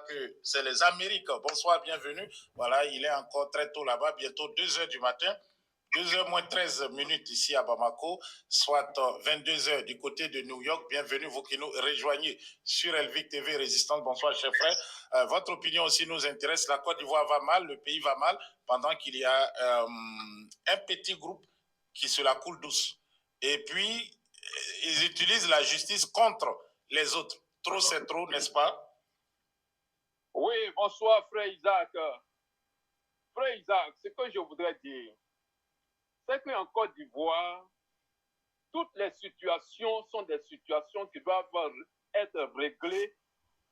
que c'est les Amériques. Bonsoir, bienvenue. Voilà, il est encore très tôt là-bas, bientôt 2 heures du matin. 2h moins 13 minutes ici à Bamako, soit 22h du côté de New York. Bienvenue, vous qui nous rejoignez sur Elvic TV Résistance. Bonsoir, chers frères. Votre opinion aussi nous intéresse. La Côte d'Ivoire va mal, le pays va mal, pendant qu'il y a un petit groupe qui se la coule douce. Et puis, ils utilisent la justice contre les autres. Trop, c'est trop, n'est-ce pas? Oui, bonsoir, frère Isaac. Frère Isaac, ce que je voudrais dire, c'est qu'en Côte d'Ivoire, toutes les situations sont des situations qui doivent être réglées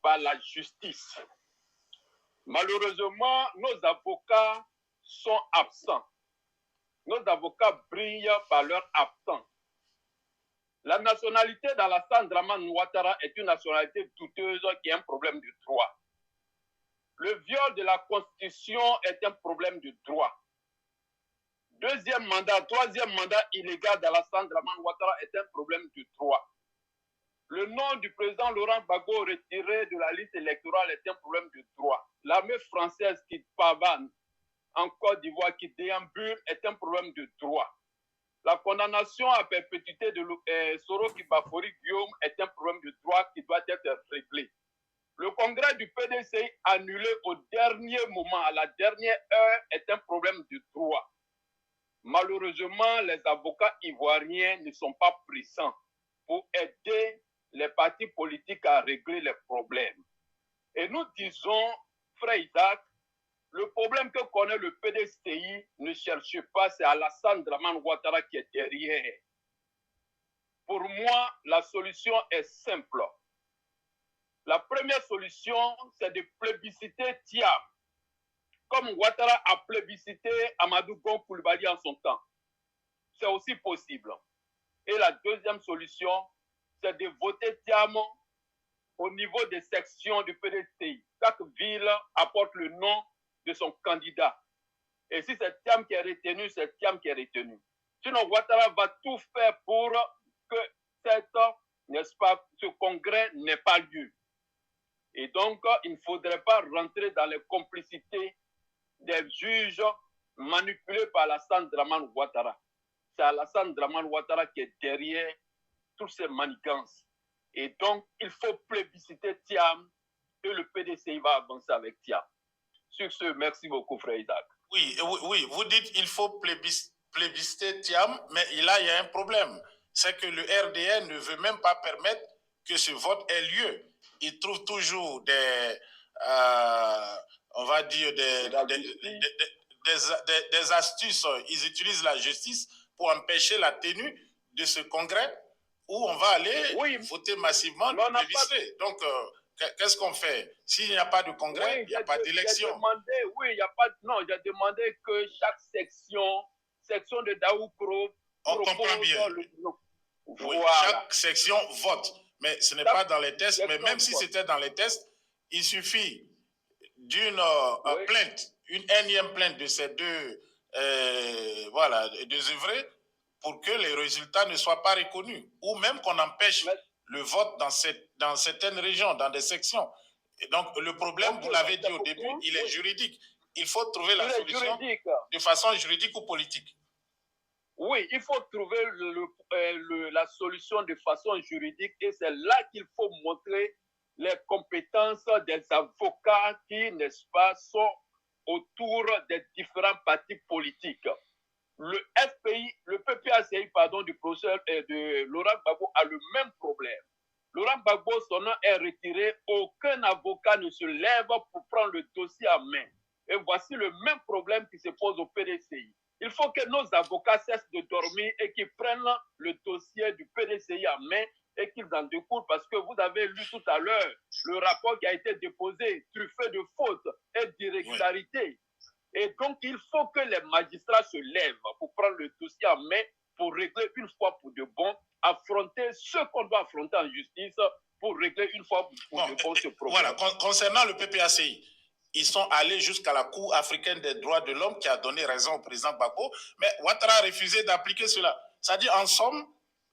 par la justice. Malheureusement, nos avocats sont absents. Nos avocats brillent par leur absence. La nationalité d'Alassane Dramane Ouattara est une nationalité douteuse qui est un problème de droit. Le viol de la Constitution est un problème de droit. Troisième mandat illégal d'Alassane Dramane Ouattara est un problème de droit. Le nom du président Laurent Gbagbo retiré de la liste électorale est un problème de droit. L'armée française qui pavane en Côte d'Ivoire, qui déambule, est un problème de droit. La condamnation à perpétuité de Soroki Bafori Guillaume est un problème de droit qui doit être réglé. Le congrès du PDCI annulé au dernier moment, à la dernière heure, est un problème de droit. Malheureusement, les avocats ivoiriens ne sont pas puissants pour aider les partis politiques à régler les problèmes. Et nous disons, frère Isaac, le problème que connaît le PDCI, ne cherchez pas, c'est Alassane Dramane Ouattara qui est derrière. Pour moi, la solution est simple. La première solution, c'est de plébisciter Thiam, comme Ouattara a plébiscité Amadou Gon Coulibaly en son temps. C'est aussi possible. Et la deuxième solution, c'est de voter Thiam au niveau des sections du PDCI. Chaque ville apporte le nom de son candidat. Et si c'est Thiam qui est retenu, c'est Thiam qui est retenu. Sinon, Ouattara va tout faire pour que ce congrès n'ait pas lieu. Et donc, il ne faudrait pas rentrer dans les complicités des juges manipulés par Alassane Dramane Ouattara. C'est Alassane Dramane Ouattara qui est derrière toutes ces manigances. Et donc, il faut plébisciter Thiam et le PDCI va avancer avec Thiam. Sur ce, merci beaucoup, frère Isaac. Oui, vous dites qu'il faut plébisciter Thiam, mais là, il y a un problème. C'est que le RDN ne veut même pas permettre que ce vote ait lieu. Il trouve toujours des, on va dire, des astuces. Ils utilisent la justice pour empêcher la tenue de ce congrès où on va aller voter massivement, plébisciter. Donc, qu'est-ce qu'on fait? S'il n'y a pas de congrès, il n'y a pas d'élection. J'ai demandé que chaque section de Daoukro, on comprend bien. Chaque section vote. Mais ce n'est pas dans les tests. Mais même si c'était dans les tests, il suffit d'une plainte, une énième plainte de ces deux œuvrés pour que les résultats ne soient pas reconnus. Ou même qu'on empêche le vote dans certaines régions, dans des sections. Et donc, le problème, vous l'avez dit au début, il est juridique. Il faut trouver la solution de façon juridique ou politique. Oui, il faut trouver la solution de façon juridique et c'est là qu'il faut montrer les compétences des avocats qui, n'est-ce pas, sont autour des différents partis politiques. Le FPI, le PPACI, du professeur de Laurent Gbagbo a le même problème. Laurent Gbagbo, son nom est retiré, aucun avocat ne se lève pour prendre le dossier en main. Et voici le même problème qui se pose au PDCI. Il faut que nos avocats cessent de dormir et qu'ils prennent le dossier du PDCI en main et qu'ils en découlent parce que vous avez lu tout à l'heure le rapport qui a été déposé, truffé de fautes et d'irrégularités. Et donc, il faut que les magistrats se lèvent pour prendre le dossier en main, pour régler une fois pour de bon, affronter ce qu'on doit affronter en justice pour régler une fois pour de bon ce problème. Voilà, concernant le PPACI, ils sont allés jusqu'à la Cour africaine des droits de l'homme qui a donné raison au président Gbagbo, mais Ouattara a refusé d'appliquer cela. C'est-à-dire, en somme,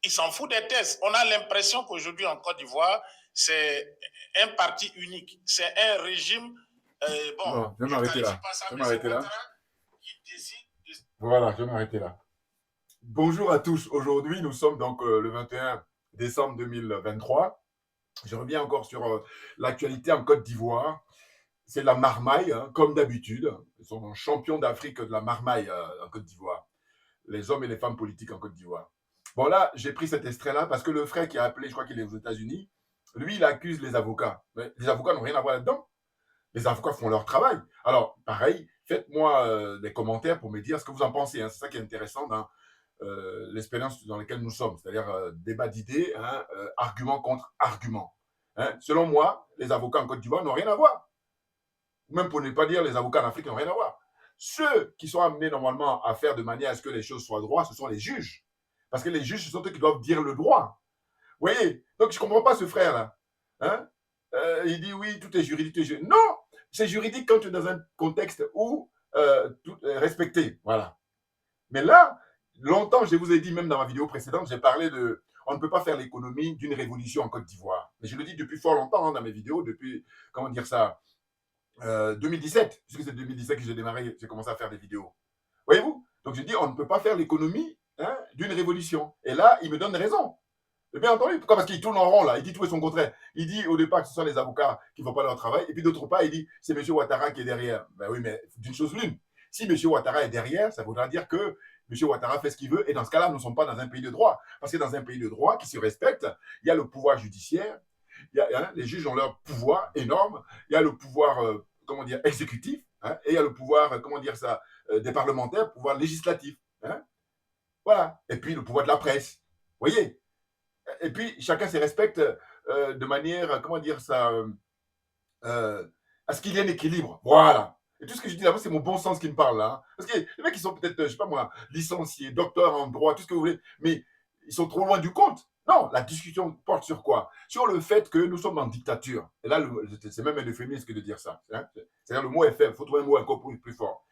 il s'en fout des tests. On a l'impression qu'aujourd'hui en Côte d'Ivoire, c'est un parti unique. C'est un régime. Bon, je vais m'arrêter là. Je vais m'arrêter là. Voilà, je vais m'arrêter là. Bonjour à tous. Aujourd'hui, nous sommes donc le 21 décembre 2023. Je reviens encore sur l'actualité en Côte d'Ivoire. C'est la marmaille, hein, comme d'habitude. Ils sont champions d'Afrique de la marmaille en Côte d'Ivoire. Les hommes et les femmes politiques en Côte d'Ivoire. Bon, là, j'ai pris cet extrait-là parce que le frère qui a appelé, je crois qu'il est aux États-Unis, lui, il accuse les avocats. Mais les avocats n'ont rien à voir là-dedans. Les avocats font leur travail. Alors, pareil, faites-moi des commentaires pour me dire ce que vous en pensez. Hein. C'est ça qui est intéressant dans l'expérience dans laquelle nous sommes. C'est-à-dire débat d'idées, hein, argument contre argument. Hein. Selon moi, les avocats en Côte d'Ivoire n'ont rien à voir. Même pour ne pas dire les avocats en Afrique n'ont rien à voir. Ceux qui sont amenés normalement à faire de manière à ce que les choses soient droites, ce sont les juges. Parce que les juges, ce sont eux qui doivent dire le droit. Vous voyez? Donc, je ne comprends pas ce frère-là. Hein? Il dit oui, tout est juridique. Tout est juridique. Non, c'est juridique quand tu es dans un contexte où tout est respecté. Voilà. Mais là, longtemps, je vous ai dit, même dans ma vidéo précédente, j'ai parlé de on ne peut pas faire l'économie d'une révolution en Côte d'Ivoire. Mais je le dis depuis fort longtemps hein, dans mes vidéos, depuis, comment dire ça, 2017, puisque c'est 2017 que j'ai démarré, j'ai commencé à faire des vidéos. Voyez-vous? Donc je dis, on ne peut pas faire l'économie hein, d'une révolution. Et là, il me donne raison. Et bien entendu, pourquoi? Parce qu'il tourne en rond là, il dit tout et son contraire. Il dit au départ que ce sont les avocats qui ne font pas leur travail, et puis d'autre part, il dit c'est M. Ouattara qui est derrière. Ben oui, mais d'une chose l'une. Si M. Ouattara est derrière, ça voudra dire que M. Ouattara fait ce qu'il veut, et dans ce cas-là, nous ne sommes pas dans un pays de droit. Parce que dans un pays de droit qui se respecte, il y a le pouvoir judiciaire, les juges ont leur pouvoir énorme, il y a le pouvoir, comment dire, exécutif, hein, et il y a le pouvoir, comment dire ça, des parlementaires, pouvoir législatif. Hein, voilà. Et puis le pouvoir de la presse. Vous voyez? Et puis, chacun se respecte de manière, comment dire ça, à ce qu'il y ait un équilibre. Voilà. Et tout ce que je dis là, c'est mon bon sens qui me parle là. Hein. Parce que les mecs, ils sont peut-être, je sais pas moi, licenciés, docteurs en droit, tout ce que vous voulez, mais ils sont trop loin du compte. Non, la discussion porte sur quoi? Sur le fait que nous sommes en dictature. Et là, c'est même un euphémisme que de dire ça. Hein. C'est-à-dire le mot est faible, il faut trouver un mot encore plus fort.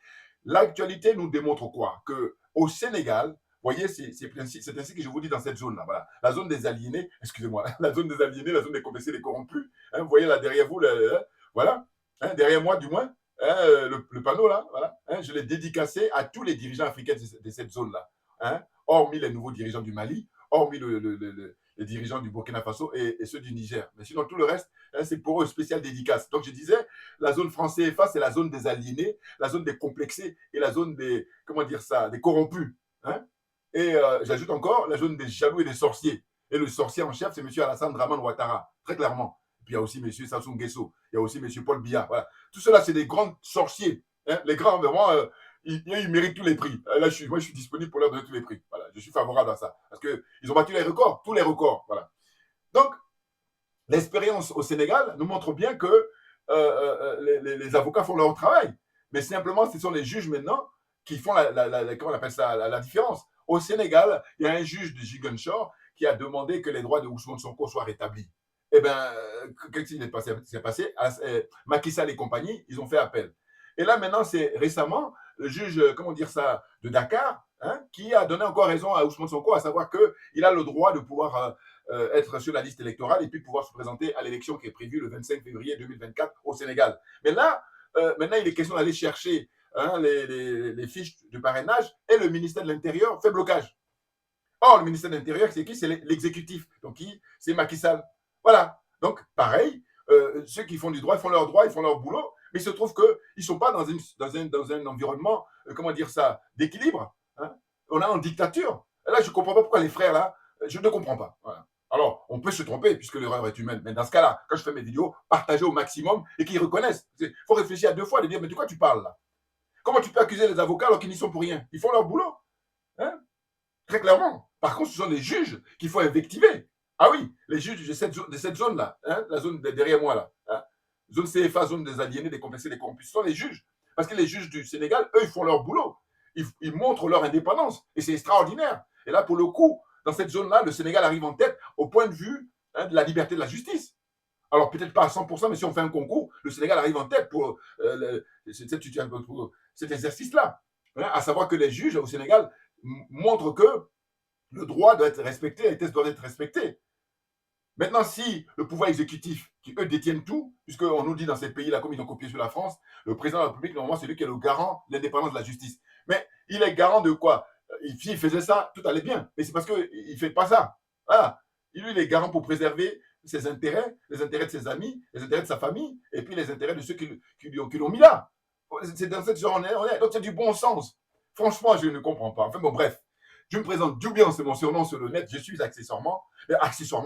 L'actualité nous démontre quoi? Qu'au Sénégal, vous voyez, c'est ainsi que je vous dis dans cette zone-là. Voilà. La zone des aliénés, excusez-moi, la zone des aliénés, la zone des complexés, des corrompus. Hein, vous voyez là derrière vous, voilà, hein, derrière moi du moins, hein, le panneau là, voilà, hein, je l'ai dédicacé à tous les dirigeants africains de cette zone-là. Hein, hormis les nouveaux dirigeants du Mali, hormis les dirigeants du Burkina Faso et ceux du Niger. Mais sinon, tout le reste, hein, c'est pour eux spécial dédicace. Donc je disais, la zone franc CFA, c'est la zone des aliénés, la zone des complexés et la zone des, comment dire ça, des corrompus. Hein. Et j'ajoute encore la zone des jaloux et des sorciers. Et le sorcier en chef, c'est M. Alassane Draman Ouattara, très clairement. Et puis il y a aussi M. Sassou Nguesso, il y a aussi M. Paul Biya. Voilà. Tout cela, c'est des grands sorciers. Hein. Les grands, vraiment, ils méritent tous les prix. Là, moi, je suis disponible pour leur donner tous les prix. Voilà. Je suis favorable à ça. Parce qu'ils ont battu les records, tous les records. Voilà. Donc, l'expérience au Sénégal nous montre bien que les avocats font leur travail. Mais simplement, ce sont les juges maintenant qui font comment on appelle ça, la différence. Au Sénégal, il y a un juge de Ziguinchor qui a demandé que les droits de Ousmane Sonko soient rétablis. Eh bien, qu'est-ce qui s'est passé? Macky Sall et compagnie, ils ont fait appel. Et là, maintenant, c'est récemment le juge, comment dire ça, de Dakar, hein, qui a donné encore raison à Ousmane Sonko, à savoir qu'il a le droit de pouvoir être sur la liste électorale et puis pouvoir se présenter à l'élection qui est prévue le 25 février 2024 au Sénégal. Mais là, maintenant, il est question d'aller chercher hein, les fiches de parrainage et le ministère de l'Intérieur fait blocage. Or, le ministère de l'Intérieur, c'est qui? C'est l'exécutif. Donc, c'est Macky Sall. Voilà. Donc, pareil, ceux qui font du droit, ils font leur droit, ils font leur boulot, mais il se trouve qu'ils ne sont pas dans un environnement, comment dire ça, d'équilibre. Hein. On est en dictature. Et là, je ne comprends pas pourquoi les frères, là, je ne comprends pas. Voilà. Alors, on peut se tromper puisque l'erreur est humaine. Mais dans ce cas-là, quand je fais mes vidéos, partagez au maximum et qu'ils reconnaissent. Il faut réfléchir à deux fois de dire, mais de quoi tu parles là? Comment tu peux accuser les avocats alors qu'ils n'y sont pour rien? Ils font leur boulot. Hein? Très clairement. Par contre, ce sont les juges qu'il faut invectiver. Ah oui, les juges de cette zone-là, hein, la zone derrière moi là, hein, zone CFA, zone des aliénés, des complexés, des corrompus, ce sont les juges. Parce que les juges du Sénégal, eux, ils font leur boulot. Ils montrent leur indépendance. Et c'est extraordinaire. Et là, pour le coup, dans cette zone-là, le Sénégal arrive en tête au point de vue hein, de la liberté de la justice. Alors, peut-être pas à 100%, mais si on fait un concours, le Sénégal arrive en tête pour cet exercice-là. Hein, à savoir que les juges au Sénégal montrent que le droit doit être respecté, les tests doivent être respectés. Maintenant, si le pouvoir exécutif, qui eux détiennent tout, puisqu'on nous dit dans ces pays-là, comme ils ont copié sur la France, le président de la République, normalement, c'est lui qui est le garant de l'indépendance de la justice. Mais il est garant de quoi? S'il faisait ça, tout allait bien. Mais c'est parce qu'il ne fait pas ça. Voilà. Lui, il est garant pour préserver ses intérêts, les intérêts de ses amis, les intérêts de sa famille, et puis les intérêts de ceux qui l'ont mis là. C'est dans cette genre, donc c'est du bon sens. Franchement, je ne comprends pas. Enfin bon, bref. Je me présente Doubian, c'est mon surnom sur le net. Je suis accessoirement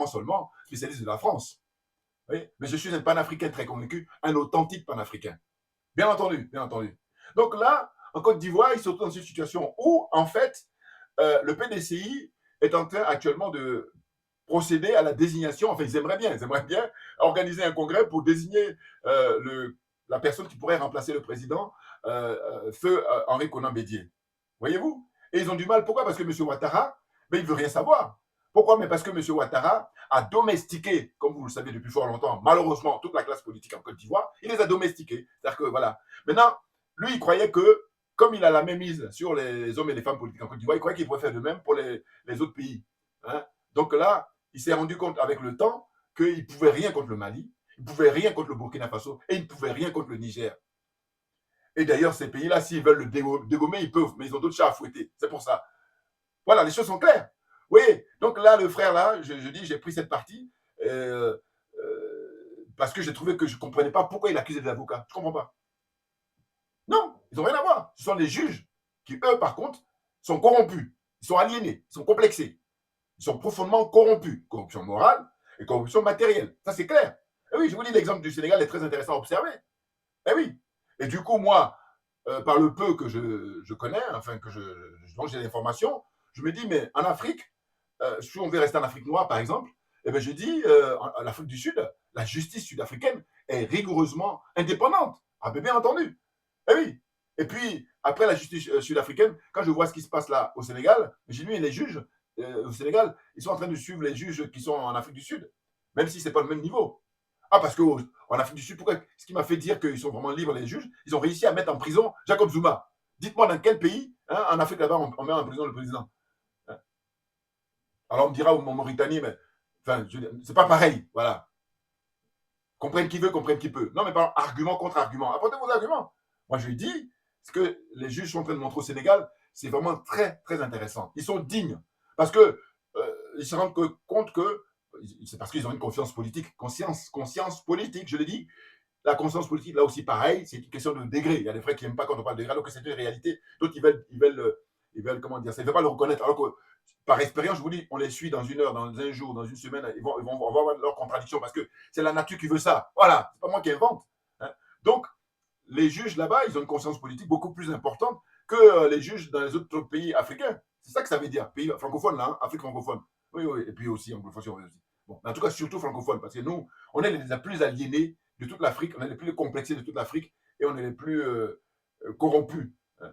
seulement, spécialiste de la France. Oui, mais je suis un panafricain très convaincu, un authentique panafricain. Bien entendu, bien entendu. Donc là, en Côte d'Ivoire, ils se retrouvent dans une situation où, en fait, le PDCI est en train actuellement de procéder à la désignation. Enfin, ils aimeraient bien organiser un congrès pour désigner la personne qui pourrait remplacer le président, feu Henri Konan Bédié. Voyez-vous? Et ils ont du mal. Pourquoi? Parce que M. Ouattara, il ne veut rien savoir. Pourquoi? Mais parce que M. Ouattara a domestiqué, comme vous le savez depuis fort longtemps, malheureusement, toute la classe politique en Côte d'Ivoire, il les a domestiqués. C'est-à-dire que, voilà. Maintenant, lui, il croyait que, comme il a la même mise sur les hommes et les femmes politiques en Côte d'Ivoire, il croyait qu'il pourrait faire de même pour les autres pays. Hein? Donc là, il s'est rendu compte avec le temps qu'il ne pouvait rien contre le Mali, il ne pouvait rien contre le Burkina Faso et il ne pouvait rien contre le Niger. Et d'ailleurs, ces pays-là, s'ils veulent le dégommer, ils peuvent, mais ils ont d'autres chats à fouetter. C'est pour ça. Voilà, les choses sont claires. Oui, donc là, le frère, là, je dis, j'ai pris cette partie parce que j'ai trouvé que je ne comprenais pas pourquoi il accusait des avocats. Je ne comprends pas. Non, ils n'ont rien à voir. Ce sont les juges qui, eux, par contre, sont corrompus. Ils sont aliénés, ils sont complexés. Ils sont profondément corrompus. Corruption morale et corruption matérielle. Ça, c'est clair. Et oui, je vous dis, l'exemple du Sénégal est très intéressant à observer. Eh oui. Et du coup, moi, par le peu que je connais, enfin, dont j'ai l'information, je me dis, mais en Afrique, si on veut rester en Afrique noire, par exemple, eh bien, je dis, en Afrique du Sud, la justice sud-africaine est rigoureusement indépendante. Ah, bien entendu. Eh oui. Et puis, après la justice sud-africaine, quand je vois ce qui se passe là au Sénégal, j'ai dit, les juges au Sénégal, ils sont en train de suivre les juges qui sont en Afrique du Sud, même si ce n'est pas le même niveau. Ah, parce qu'en Afrique du Sud, pourquoi? Ce qui m'a fait dire qu'ils sont vraiment libres, les juges, ils ont réussi à mettre en prison Jacob Zuma. Dites-moi dans quel pays, hein, en Afrique là-bas, on met en prison le président. Hein? Alors on me dira, en Mauritanie, mais enfin, c'est pas pareil, voilà. Comprenne qui veut, comprenne qui peut. Non, mais par argument contre argument. Apportez vos arguments. Moi, je lui dis, ce que les juges sont en train de montrer au Sénégal, c'est vraiment très, très intéressant. Ils sont dignes. Parce que ils se rendent compte que c'est parce qu'ils ont une confiance politique, conscience politique, je l'ai dit. La conscience politique, là aussi, pareil, c'est une question de degré. Il y a des frères qui n'aiment pas quand on parle de degré, alors que c'est une réalité. D'autres, ils veulent comment dire ça, ils ne veulent pas le reconnaître. Alors que, par expérience, je vous dis, on les suit dans une heure, dans un jour, dans une semaine, ils vont avoir leurs contradictions parce que c'est la nature qui veut ça. Voilà, c'est pas moi qui invente. Hein. Donc, les juges là-bas, ils ont une conscience politique beaucoup plus importante que les juges dans les autres pays africains. C'est ça que ça veut dire, pays francophone, là, hein, Afrique francophone. Oui, oui, et puis aussi anglophone aussi. Bon, en tout cas, surtout francophone, parce que nous, on est les plus aliénés de toute l'Afrique, on est les plus complexés de toute l'Afrique et on est les plus corrompus. Hein.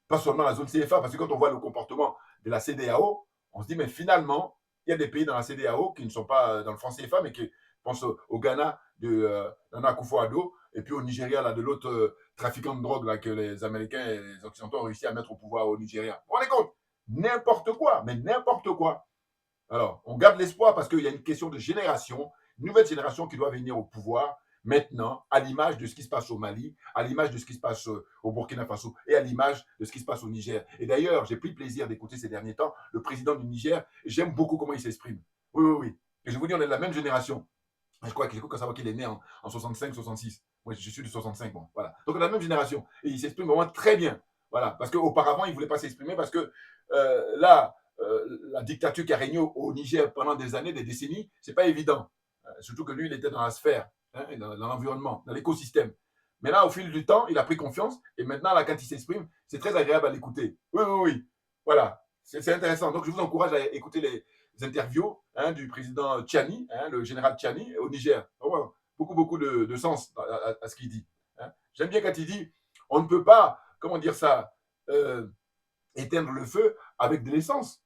Pas seulement la zone CFA, parce que quand on voit le comportement de la CEDEAO, on se dit, mais finalement, il y a des pays dans la CEDEAO qui ne sont pas dans le franc CFA, mais qui pensent au Ghana de Nana Akufo-Addo, et puis au Nigeria, là, de l'autre trafiquant de drogue là, que les Américains et les Occidentaux ont réussi à mettre au pouvoir au Nigeria. Vous vous rendez compte? N'importe quoi, mais n'importe quoi. Alors, on garde l'espoir parce qu'il y a une question de génération, une nouvelle génération qui doit venir au pouvoir maintenant, à l'image de ce qui se passe au Mali, à l'image de ce qui se passe au Burkina Faso et à l'image de ce qui se passe au Niger. Et d'ailleurs, j'ai pris le plaisir d'écouter ces derniers temps le président du Niger. J'aime beaucoup comment il s'exprime. Oui, oui, oui. Et je vous dis, on est de la même génération. Je crois qu'à savoir qu'il est né en 65, 66. Moi, je suis de 65. Bon, voilà. Donc, on est de la même génération. Et il s'exprime vraiment très bien. Voilà. Parce qu'auparavant, il ne voulait pas s'exprimer parce que là, la dictature qui a régné au Niger pendant des années, des décennies, c'est pas évident. Surtout que lui, il était dans la sphère, hein, dans l'environnement, dans l'écosystème. Mais là, au fil du temps, il a pris confiance et maintenant, là, quand il s'exprime, c'est très agréable à l'écouter. Oui, oui, oui. Voilà. C'est intéressant. Donc, je vous encourage à écouter les interviews du président Tchani, le général Tchani, au Niger. Beaucoup, beaucoup de sens à ce qu'il dit. Hein. J'aime bien quand il dit on ne peut pas, comment dire ça, éteindre le feu avec de l'essence.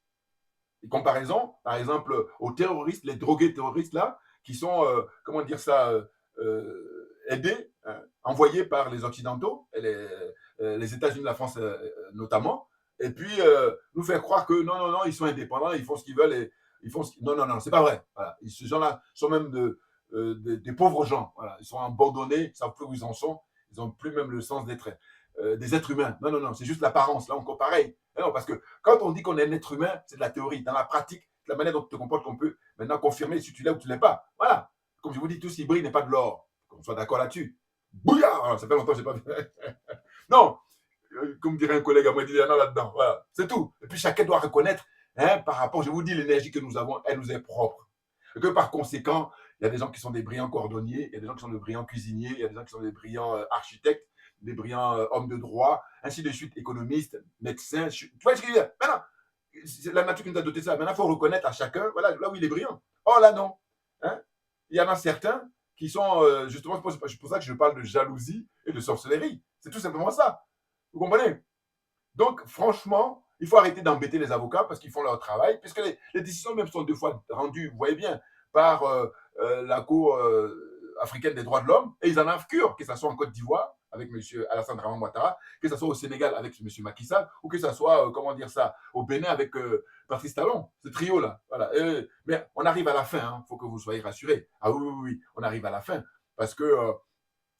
Comparaison, par exemple, aux terroristes, les drogués terroristes là, qui sont, comment dire ça, aidés, envoyés par les Occidentaux, et les États-Unis, la France notamment, et puis nous faire croire que non, ils sont indépendants, ils font ce qu'ils veulent, et ils font... Non, non, non, c'est pas vrai. Voilà. Ces gens-là sont même des pauvres gens. Voilà. Ils sont abandonnés, ils ne savent plus où ils en sont. Ils n'ont plus même le sens d'être des êtres humains. Non, non, non, c'est juste l'apparence. Là encore, pareil. Non, parce que quand on dit qu'on est un être humain, c'est de la théorie. Dans la pratique, la manière dont tu te comportes qu'on peut maintenant confirmer si tu l'es ou tu ne l'es pas. Voilà. Comme je vous dis, tout ce qui brille n'est pas de l'or. Qu'on soit d'accord là-dessus. Bouillard. Alors, ça fait longtemps que je n'ai pas vu. Non. Comme dirait un collègue à moi, il dit, il y en a là-dedans. Voilà. C'est tout. Et puis, chacun doit reconnaître, par rapport, je vous dis, l'énergie que nous avons, elle nous est propre. Et que par conséquent, il y a des gens qui sont des brillants cordonniers, il y a des gens qui sont des brillants cuisiniers, il y a des gens qui sont des brillants architectes, des brillants hommes de droit, ainsi de suite, économistes, médecins. Tu vois ce que je veux dire? Maintenant, c'est la nature qui nous a doté de ça. Maintenant, il faut reconnaître à chacun, voilà, là où il est brillant. Oh là, non. Hein? Il y en a certains qui sont, justement, c'est pour ça que je parle de jalousie et de sorcellerie. C'est tout simplement ça. Vous comprenez? Donc, franchement, il faut arrêter d'embêter les avocats parce qu'ils font leur travail, puisque les décisions même sont 2 fois rendues, vous voyez bien, par la Cour africaine des droits de l'homme, et ils en incurent, que ce soit en Côte d'Ivoire, avec M. Alassane Draman Ouattara, que ce soit au Sénégal avec M. Macky Sall, ou que ce soit, comment dire ça, au Bénin avec Patrice Talon, ce trio-là. Voilà. Mais on arrive à la fin, il hein, faut que vous soyez rassurés. Ah oui, oui, oui, on arrive à la fin, parce que,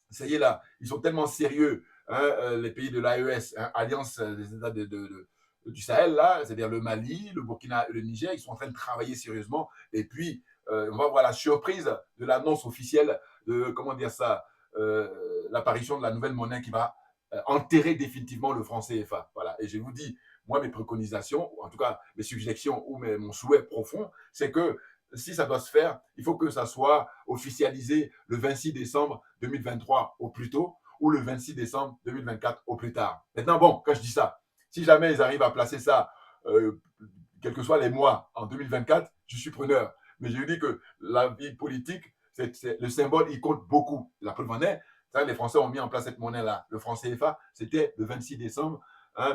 ça y est là, ils sont tellement sérieux, hein, les pays de l'AES, hein, Alliance des États du Sahel, là, c'est-à-dire le Mali, le Burkina et le Niger, ils sont en train de travailler sérieusement. Et puis, on va voir la surprise de l'annonce officielle de, comment dire ça, l'apparition de la nouvelle monnaie qui va enterrer définitivement le franc CFA. Voilà. Et je vous dis, moi, mes préconisations, ou en tout cas mes suggestions ou mon souhait profond, c'est que si ça doit se faire, il faut que ça soit officialisé le 26 décembre 2023 au plus tôt ou le 26 décembre 2024 au plus tard. Maintenant, bon, quand je dis ça, si jamais ils arrivent à placer ça, quels que soient les mois, en 2024, je suis preneur. Mais je dis que la vie politique, le symbole, il compte beaucoup. La preuve en est, ça, les Français ont mis en place cette monnaie-là. Le franc CFA, c'était le 26 décembre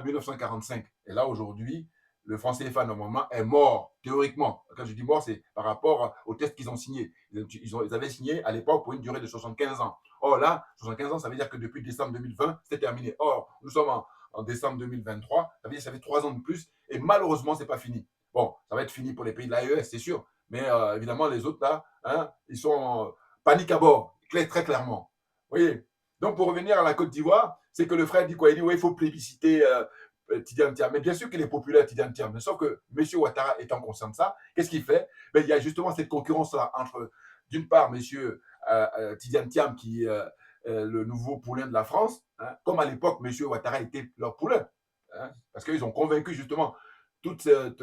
1945. Et là, aujourd'hui, le franc CFA, normalement, est mort, théoriquement. Quand je dis mort, c'est par rapport au test qu'ils ont signé. Ils avaient signé à l'époque pour une durée de 75 ans. Or là, 75 ans, ça veut dire que depuis décembre 2020, c'était terminé. Or, nous sommes en décembre 2023, ça veut dire que ça fait 3 ans de plus, et malheureusement, ce n'est pas fini. Bon, ça va être fini pour les pays de l'AES, c'est sûr, mais évidemment, les autres, là, hein, ils sont en panique à bord, très clairement. Vous voyez? Donc, pour revenir à la Côte d'Ivoire, c'est que le frère dit quoi? Il dit, oui, il faut plébisciter Tidiane Thiam. Mais bien sûr qu'il est populaire, Tidiane Thiam. Mais sauf que M. Ouattara étant conscient de ça, qu'est-ce qu'il fait? Il y a justement cette concurrence-là entre, d'une part, M. Tidiane Thiam, qui est le nouveau poulain de la France, hein, comme à l'époque, M. Ouattara était leur poulain. Hein, parce qu'ils ont convaincu justement tout cet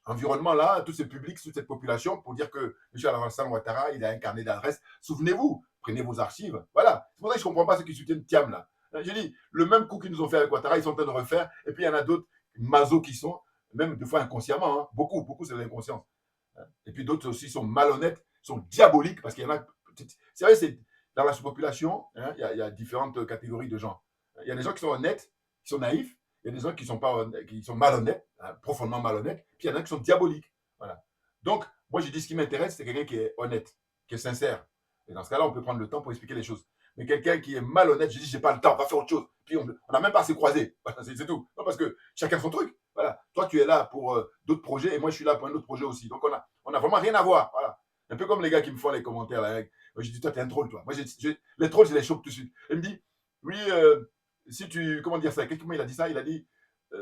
environnement-là, tout ce public, toute cette population, pour dire que M. Alassane Ouattara, il a un carnet d'adresses. Souvenez-vous, prenez vos archives. Voilà. C'est pour ça que je ne comprends pas ceux qui soutiennent Thiam, là. J'ai dit, le même coup qu'ils nous ont fait avec Ouattara, ils sont en train de refaire. Et puis, il y en a d'autres, mazos qui sont, même des fois inconsciemment, hein. Beaucoup, c'est de l'inconscience. Et puis, d'autres aussi sont malhonnêtes, sont diaboliques, parce qu'il y en a. C'est vrai, c'est dans la population, hein, il y a différentes catégories de gens. Il y a des gens qui sont honnêtes, qui sont naïfs. Il y a des gens qui sont malhonnêtes, hein, profondément malhonnêtes. Puis il y en a qui sont diaboliques. Voilà. Donc, moi, je dis ce qui m'intéresse, c'est quelqu'un qui est honnête, qui est sincère. Et dans ce cas-là, on peut prendre le temps pour expliquer les choses. Mais quelqu'un qui est malhonnête, je dis, j'ai pas le temps, on va faire autre chose. Puis on n'a même pas à se croiser. Voilà, c'est tout. Non, parce que chacun son truc. Voilà. Toi, tu es là pour d'autres projets et moi, je suis là pour un autre projet aussi. Donc, on a vraiment rien à voir. Voilà. Un peu comme les gars qui me font les commentaires. Là. Moi, je dis, toi, t'es un troll, toi. Moi, les trolls, je les chope tout de suite. Il me dit, oui, si tu. Comment dire ça? Comment il a dit ça? Il a dit,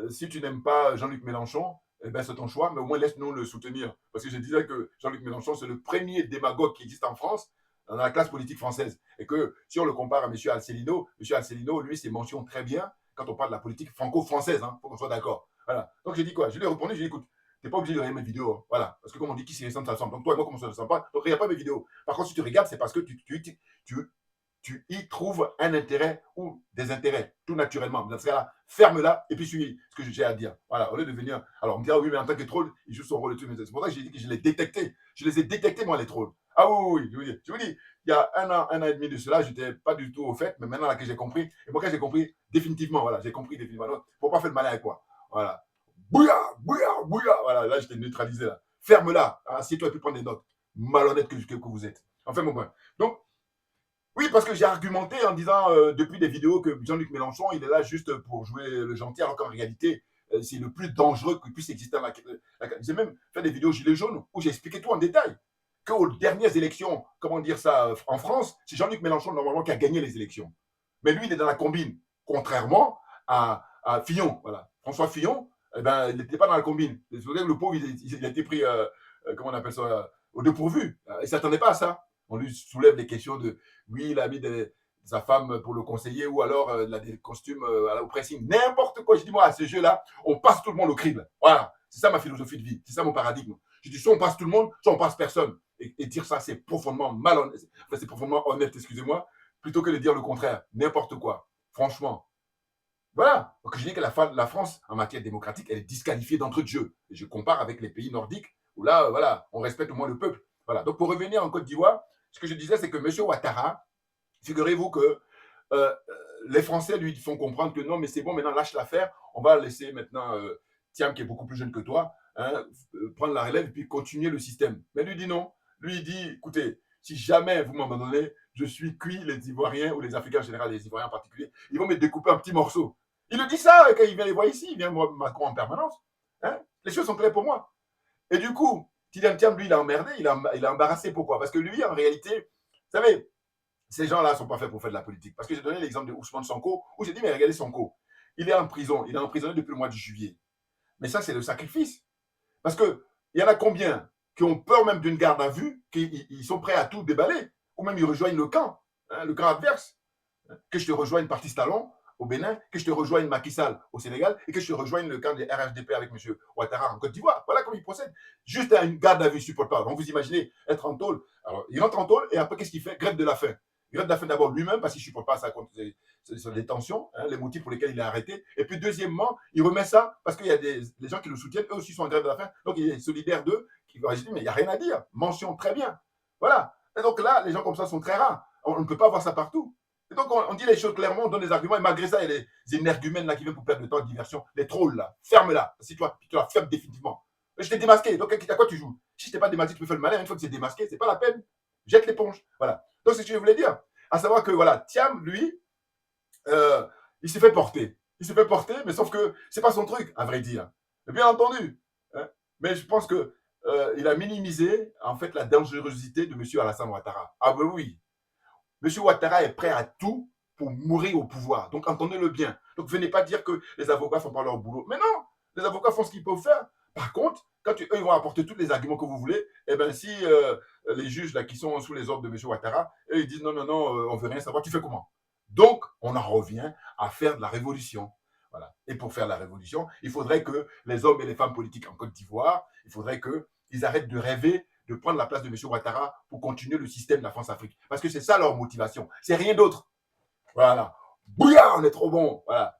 si tu n'aimes pas Jean-Luc Mélenchon, eh ben, c'est ton choix, mais au moins laisse-nous le soutenir. Parce que je disais que Jean-Luc Mélenchon, c'est le premier démagogue qui existe en France, dans la classe politique française. Et que si on le compare à M. Alcellino, lui, c'est mention très bien quand on parle de la politique franco-française. Il faut qu'on soit d'accord. Voilà. Donc j'ai dit quoi? Je lui ai répondu, je lui ai dit, écoute, t'es pas obligé de regarder mes vidéos. Hein. Voilà. Parce que comme on dit, qui s'y ressemble, ça ressemble. Donc toi et moi, comme on se ressemble pas, donc regarde pas mes vidéos. Par contre, si tu regardes, c'est parce que tu y trouves un intérêt ou des intérêts, tout naturellement. Dans ce cas-là, ferme-la et puis suis ce que j'ai à dire. Voilà, au lieu de venir. Alors, on me dira, oui, mais en tant que troll, il joue son rôle et tout. C'est pour ça que j'ai dit que je l'ai détecté. Je les ai détectés, moi, les trolls. Ah oui, je vous dis, il y a un an et demi de cela, je n'étais pas du tout au fait, mais maintenant là que j'ai compris, et moi, quand j'ai compris définitivement, voilà, j'ai compris définitivement. Il ne faut pas faire le malin avec moi. Voilà. Bouya, voilà, là, je t'ai neutralisé, là. Ferme-la. Assieds-toi et puis prends des notes. Malhonnête que vous êtes. Enfin, mon point. Donc, oui, parce que j'ai argumenté en disant depuis des vidéos que Jean-Luc Mélenchon, il est là juste pour jouer le gentil, alors qu'en réalité, c'est le plus dangereux qui puisse exister dans j'ai même fait des vidéos Gilets jaunes où j'ai expliqué tout en détail. Qu'aux dernières élections, comment dire ça, en France, c'est Jean-Luc Mélenchon, normalement, qui a gagné les élections. Mais lui, il est dans la combine, contrairement à Fillon. Voilà. François Fillon, eh ben, il n'était pas dans la combine. Le pauvre, il a été pris, comment on appelle ça, au dépourvu. Il ne s'attendait pas à ça. On lui soulève des questions de, oui, il a mis sa femme pour le conseiller, ou alors il a des costumes au pressing. N'importe quoi. Je dis, moi, à ce jeu-là, on passe tout le monde au crible. Voilà. C'est ça ma philosophie de vie. C'est ça mon paradigme. Je dis, soit on passe tout le monde, soit on passe personne. Et dire ça, c'est profondément malhonnête. Enfin, c'est profondément honnête, excusez-moi, plutôt que de dire le contraire. N'importe quoi. Franchement. Voilà. Donc, je dis que la France, en matière démocratique, elle est disqualifiée d'entrée de jeu. Et je compare avec les pays nordiques, où là, voilà, on respecte au moins le peuple. Voilà. Donc, pour revenir en Côte d'Ivoire, ce que je disais, c'est que M. Ouattara, figurez-vous que les Français lui font comprendre que non, mais c'est bon, maintenant lâche l'affaire, on va laisser maintenant Thiam, qui est beaucoup plus jeune que toi, hein, prendre la relève et puis continuer le système. Mais lui dit non. Lui il dit, écoutez, si jamais vous m'abandonnez, je suis cuit, les Ivoiriens ou les Africains en général, les Ivoiriens en particulier, ils vont me découper en petits morceaux. Il le dit ça quand il vient les voir ici, il vient Macron en permanence. Hein. Les choses sont claires pour moi. Et du coup, Thiam, lui, il a emmerdé, il a embarrassé. Pourquoi? Parce que lui, en réalité, vous savez, ces gens-là ne sont pas faits pour faire de la politique. Parce que j'ai donné l'exemple de Ousmane Sonko, où j'ai dit, mais regardez Sonko, il est en prison, il est emprisonné depuis le mois de juillet. Mais ça, c'est le sacrifice. Parce qu'il y en a combien qui ont peur même d'une garde à vue, qui sont prêts à tout déballer, ou même ils rejoignent le camp adverse. Que je te rejoigne Patrice Talon au Bénin, que je te rejoigne Macky Sall au Sénégal, et que je te rejoigne le camp des RHDP avec M. Ouattara en Côte d'Ivoire. Voilà comment ils procèdent. Juste à une garde à vue supportable. Donc vous imaginez être en tôle. Alors, il rentre en tôle, et après, qu'est-ce qu'il fait? Grève de la faim. Grève de la faim d'abord lui-même, parce qu'il ne supporte pas sa détention, les motifs pour lesquels il est arrêté. Et puis, deuxièmement, il remet ça parce qu'il y a des gens qui le soutiennent, eux aussi sont en grève de la faim. Donc, il est solidaire d'eux, qui va dire, mais il n'y a rien à dire. Mention très bien. Voilà. Et donc là, les gens comme ça sont très rares. On ne peut pas voir ça partout. Et donc, on dit les choses clairement, on donne des arguments, et malgré ça, il y a des énergumènes là qui viennent pour perdre le temps de diversion. Les trolls là, ferme-la. Si tu la fermes définitivement. Je t'ai démasqué, donc à quoi tu joues? Si je t'ai pas démasqué, tu peux faire le malin. Une fois que c'est démasqué, c'est pas la peine. Jette l'éponge. Voilà. Donc, c'est ce que je voulais dire. À savoir que, voilà, Thiam, lui, il s'est fait porter. Il s'est fait porter, mais sauf que c'est pas son truc, à vrai dire. Bien entendu. Hein. Mais je pense que il a minimisé, en fait, la dangerosité de M. Alassane Ouattara. Ah ben oui. M. Ouattara est prêt à tout pour mourir au pouvoir. Donc, entendez-le bien. Donc, venez pas dire que les avocats font pas leur boulot. Mais non, les avocats font ce qu'ils peuvent faire. Par contre, quand eux, ils vont apporter tous les arguments que vous voulez, eh bien, si les juges là, qui sont sous les ordres de M. Ouattara, eux, ils disent non, on veut rien savoir, tu fais comment? Donc, on en revient à faire de la révolution. Voilà. Et pour faire la révolution, il faudrait que les hommes et les femmes politiques en Côte d'Ivoire, il faudrait qu'ils arrêtent de rêver de prendre la place de M. Ouattara pour continuer le système de la France-Afrique. Parce que c'est ça leur motivation. C'est rien d'autre. Voilà. Bouillard, on est trop bon. Voilà.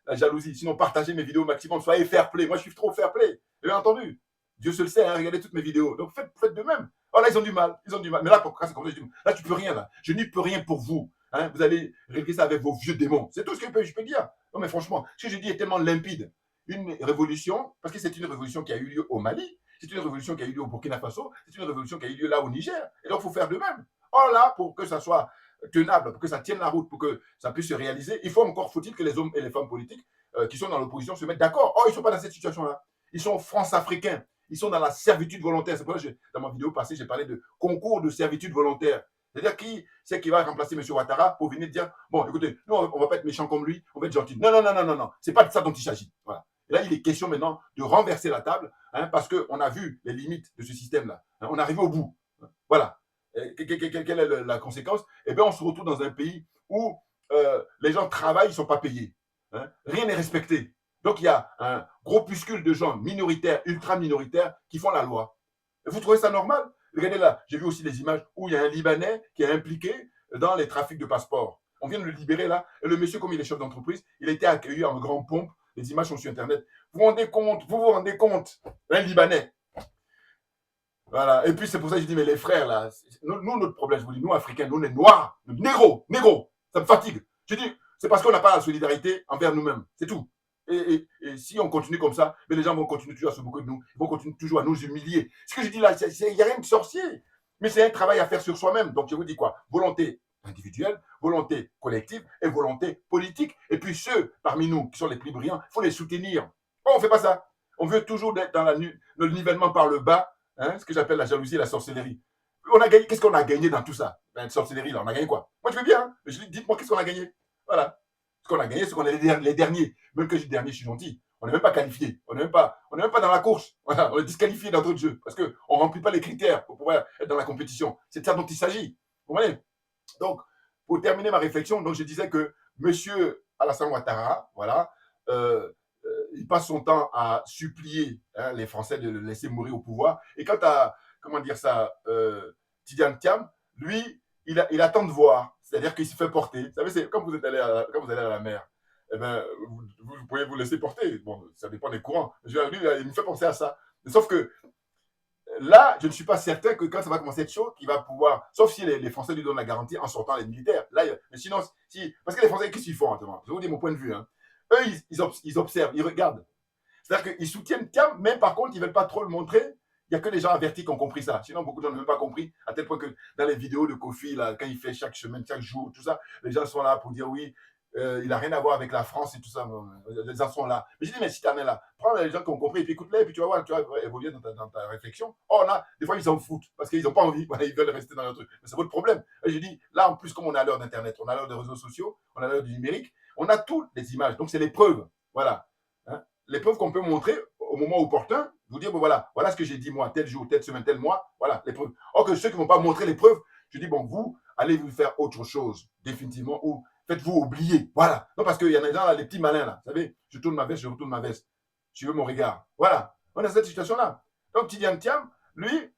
La jalousie. Sinon, partagez mes vidéos au maximum. Soyez fair play. Moi, je suis trop fair play. Bien entendu. Dieu se le sait, hein, regardez toutes mes vidéos. Donc, faites de même. Oh là, ils ont du mal. Mais là, c'est comme ça, là, tu peux rien. Là. Je n'y peux rien pour vous. Hein. Vous allez régler ça avec vos vieux démons. C'est tout ce que je peux dire. Non, mais franchement, ce que je dis est tellement limpide. Une révolution, parce que c'est une révolution qui a eu lieu au Mali, c'est une révolution qui a eu lieu au Burkina Faso, c'est une révolution qui a eu lieu là au Niger. Et donc, il faut faire de même. Oh là, pour que ça soit tenable, pour que ça tienne la route, pour que ça puisse se réaliser, faut-il que les hommes et les femmes politiques qui sont dans l'opposition se mettent d'accord. Oh, ils ne sont pas dans cette situation-là. Ils sont France-africains. Ils sont dans la servitude volontaire. C'est pour ça que dans ma vidéo passée, j'ai parlé de concours de servitude volontaire. C'est-à-dire qui c'est qui va remplacer M. Ouattara pour venir dire, bon, écoutez, nous, on ne va pas être méchants comme lui, on va être gentils. Non. Ce n'est pas de ça dont il s'agit. Voilà. Et là, il est question maintenant de renverser la table, hein, parce qu'on a vu les limites de ce système-là. Hein, on est arrivé au bout. Voilà. Quelle est la conséquence? Eh bien, on se retrouve dans un pays où les gens travaillent, ils ne sont pas payés. Hein. Rien n'est respecté. Donc, il y a un groupuscule de gens minoritaires, ultra minoritaires, qui font la loi. Et vous trouvez ça normal? Regardez là, j'ai vu aussi des images où il y a un Libanais qui est impliqué dans les trafics de passeports. On vient de le libérer là, et le monsieur, comme il est chef d'entreprise, il a été accueilli en grand pompe. Les images sont sur Internet. Vous vous rendez compte, un Libanais. Voilà. Et puis, c'est pour ça que je dis, mais les frères, là, nous notre problème, je vous dis, nous, Africains, nous, les Noirs, négro, ça me fatigue. Je dis, c'est parce qu'on n'a pas la solidarité envers nous-mêmes. C'est tout. Et si on continue comme ça, mais les gens vont continuer toujours à se moquer de nous. Ils vont continuer toujours à nous humilier. Ce que je dis là, il n'y a rien de sorcier. Mais c'est un travail à faire sur soi-même. Donc, je vous dis quoi? Volonté individuelle, volonté collective et volonté politique. Et puis, ceux parmi nous qui sont les plus brillants, il faut les soutenir. Pourquoi on ne fait pas ça? On veut toujours être dans le nivellement par le bas, hein, ce que j'appelle la jalousie et la sorcellerie. On a gagné, qu'est-ce qu'on a gagné dans tout ça? Ben, sorcellerie, là, on a gagné quoi? Moi, je veux bien, hein, mais je dis, dites-moi qu'est-ce qu'on a gagné? Voilà. Ce qu'on a gagné, c'est qu'on est les derniers. Même que je dis dernier, je suis gentil. On n'est même pas qualifié. On n'est même pas dans la course. Voilà. On est disqualifié d'entrée de jeu parce qu'on ne remplit pas les critères pour pouvoir être dans la compétition. C'est de ça dont il s'agit. Vous voyez? Donc, pour terminer ma réflexion, donc je disais que M. Alassane Ouattara, voilà, il passe son temps à supplier les Français de le laisser mourir au pouvoir. Et quant à, comment dire ça, Tidiane Thiam, lui, il attend de voir. C'est-à-dire qu'il se fait porter. Vous savez, c'est quand vous allez à la mer, eh ben, vous pouvez vous laisser porter. Bon, ça dépend des courants. Lui, il me fait penser à ça. Sauf que là, je ne suis pas certain que quand ça va commencer à être chaud, qu'il va pouvoir, sauf si les Français lui donnent la garantie en sortant les militaires. Là, mais sinon, parce que les Français, qu'est-ce qu'ils font? Je vais vous dire mon point de vue. Hein. Eux, ils observent, ils regardent. C'est-à-dire qu'ils soutiennent Thiam, mais par contre, ils ne veulent pas trop le montrer. Il n'y a que les gens avertis qui ont compris ça. Sinon, beaucoup de gens n'ont même pas compris, à tel point que dans les vidéos de Kofi, là, quand il fait chaque semaine, chaque jour, tout ça, les gens sont là pour dire oui, il n'a rien à voir avec la France et tout ça. Les gens sont là. Mais je dis, mais si tu en es là, prends les gens qui ont compris et puis écoute-les, et puis tu vas voir, tu vas évoluer dans ta réflexion. Oh là, des fois, ils s'en foutent parce qu'ils n'ont pas envie. Voilà, ils veulent rester dans leur truc. Mais c'est votre problème. Et je dis, là, en plus, comme on a l'heure d'Internet, on a l'heure des réseaux sociaux, on a l'heure du numérique, on a toutes les images. Donc, c'est les preuves. Voilà. Hein? Les preuves qu'on peut montrer au moment opportun, vous dire, bon, voilà ce que j'ai dit moi, tel jour, telle semaine, tel mois, voilà, les preuves. Or que ceux qui ne vont pas montrer les preuves, je dis, bon, vous, allez vous faire autre chose, définitivement, ou faites-vous oublier. Voilà. Non, parce qu'il y en a des gens là, les petits malins là, vous savez, je tourne ma veste, je retourne ma veste. Je veux mon regard. Voilà. On a cette situation-là. Donc, Tidiane Thiam, lui,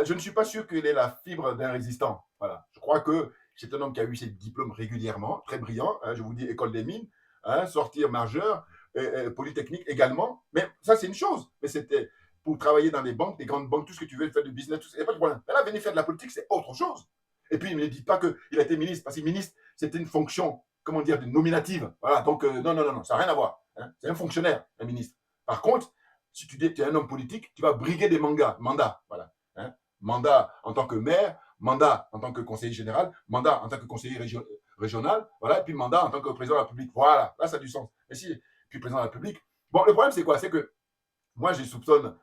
je ne suis pas sûr qu'il ait la fibre d'un résistant. Voilà. Je crois que c'est un homme qui a eu ses diplômes régulièrement, très brillant, hein, je vous dis, école des mines, hein, sortir majeur, Polytechnique également. Mais ça, c'est une chose. Mais c'était pour travailler dans des banques, des grandes banques, tout ce que tu veux, faire du business, tout ça, il n'y a pas de problème. Mais là, venir faire de la politique, c'est autre chose. Et puis, ne dites pas qu'il a été ministre, parce que ministre, c'était une fonction, comment dire, nominative. Voilà, donc, non, ça n'a rien à voir. Hein. C'est un fonctionnaire, un ministre. Par contre, si tu es un homme politique, tu vas briguer des mandats. Voilà. Hein. Mandat en tant que maire, mandat en tant que conseiller général, mandat en tant que conseiller régional, voilà, et puis mandat en tant que président de la République. Voilà, là, ça a du sens. Mais si, puis président de la République. Bon, le problème, c'est quoi? C'est que moi, je soupçonne,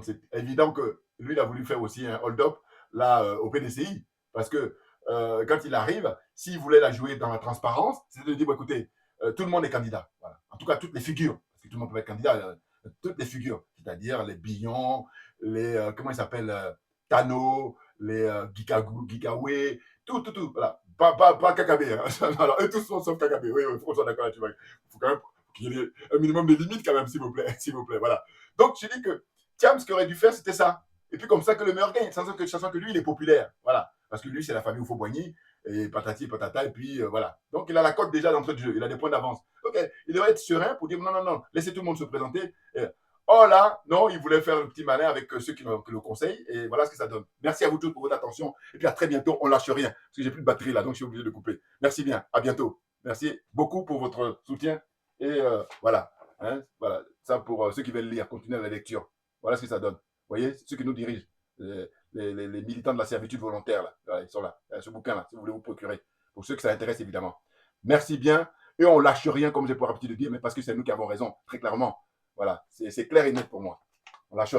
c'est évident que lui, il a voulu faire aussi un hold-up là au PDCI. Parce que quand il arrive, s'il voulait la jouer dans la transparence, c'est de dire, bon, écoutez, tout le monde est candidat. Voilà. En tout cas, toutes les figures, parce que tout le monde peut être candidat, toutes les figures, c'est-à-dire les Billon, les, comment il s'appelle, Tano, les Gikawe, tout, voilà. Pas Kakabe. Hein. Alors, eux tous sont sauf Kakabe. Oui, il faut qu'on soit d'accord là-dessus. Il faut quand même qu'il y ait un minimum de limites quand même, s'il vous plaît. S'il vous plaît, voilà. Donc, je dis que Thiam, ce qu'il aurait dû faire, c'était ça. Et puis, comme ça, que le meilleur gagne, sans que lui, il est populaire. Voilà. Parce que lui, c'est la famille Oufo-Boigny, et patati, patata, et puis voilà. Donc, il a la cote déjà d'entrée de jeu. Il a des points d'avance. Ok, il devrait être serein pour dire non, laissez tout le monde se présenter. Oh là, non, il voulait faire le petit malin avec ceux qui le conseillent, et voilà ce que ça donne. Merci à vous tous pour votre attention, et puis à très bientôt, on lâche rien, parce que j'ai plus de batterie là, donc je suis obligé de couper. Merci bien, à bientôt. Merci beaucoup pour votre soutien, et voilà. Hein, voilà, ça pour ceux qui veulent lire, continuer la lecture. Voilà ce que ça donne. Vous voyez, ceux qui nous dirigent, les militants de la servitude volontaire, là, voilà, ils sont là, ce bouquin-là, si vous voulez vous procurer, pour ceux que ça intéresse évidemment. Merci bien, et on lâche rien, comme j'ai pour habitude de dire, mais parce que c'est nous qui avons raison, très clairement. Voilà, c'est clair et net pour moi. On lâche